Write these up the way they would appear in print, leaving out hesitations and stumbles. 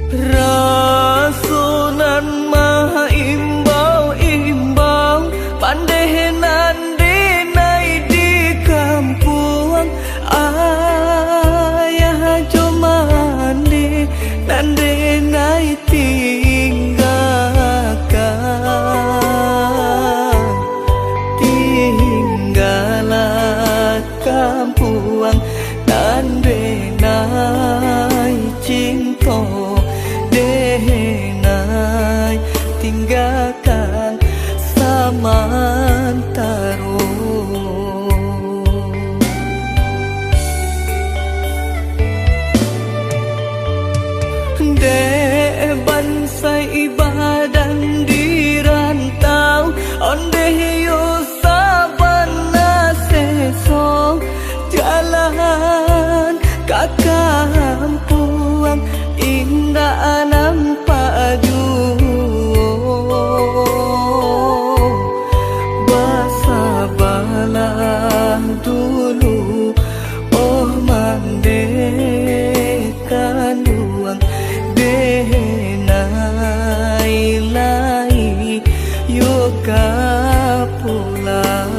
Rasunan maha imbau-imbau, pandehenan denai di kampung. Ayah jomande nan denai tinggalkan kampuang nan denai cinta denai tinggalkan samantaro. De bangsa ibadan di rantau onde yo sabana seso jalan ka kampung indah nampak basa balang dulu oh mandekan luang denai lai yoga pulang.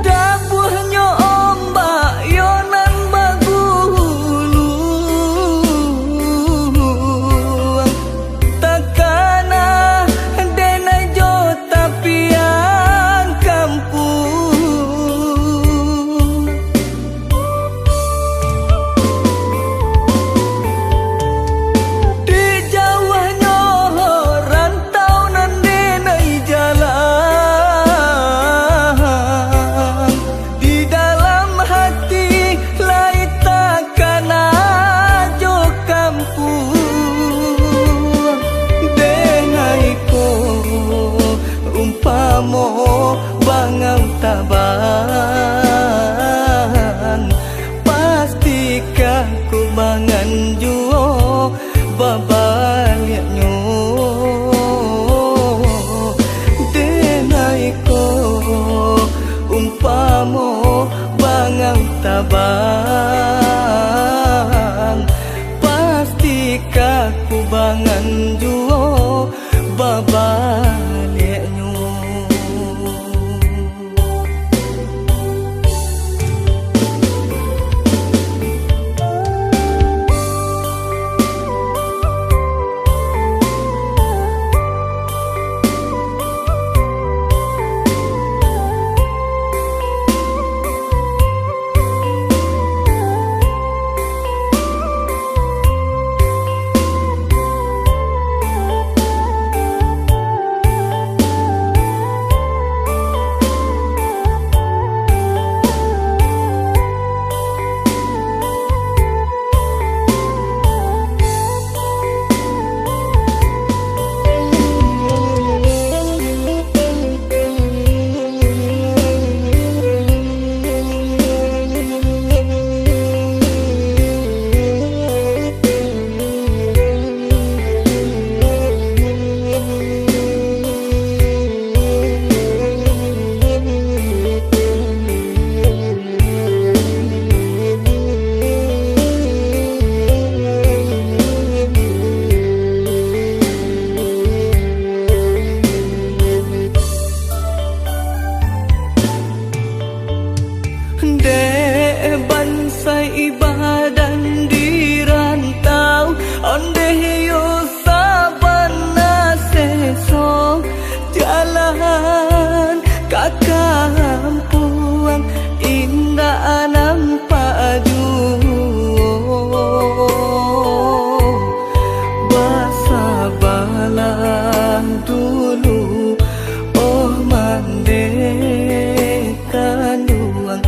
Dabuhnya ombak yonan bagulu takana denai jo tapian kampung. Di jauhnya rantau nan denai jalan, di dalam hati lai takkan ajo kampung. Denai ko umpamo bangau taban, pastikan ku bangan juo babaliaknyo. Denai ko umpamo bangau taban, pastikan ku bangan juo babaliaknyo. De bangsa ibadan di rantau onde yo sabana seso jalan ka kampung indah nampak basa balang dulu oh mandekan luang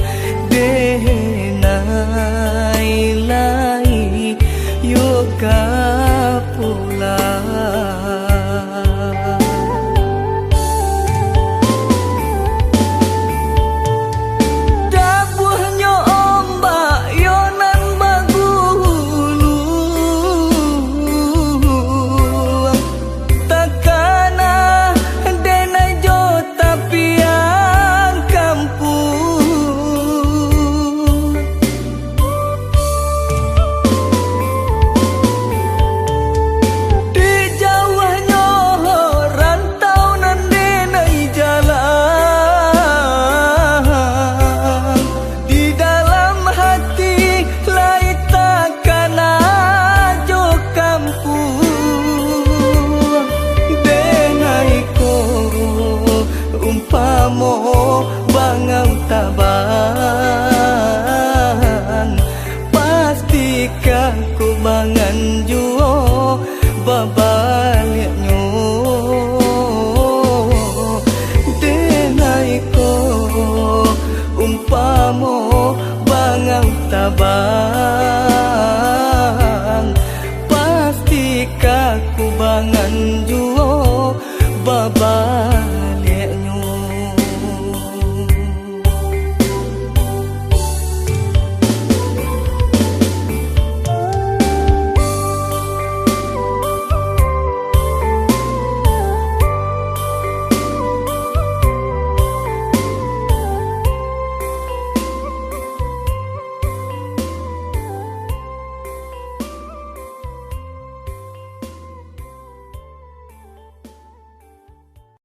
mo bangang tabang pasti kakubangan juo babah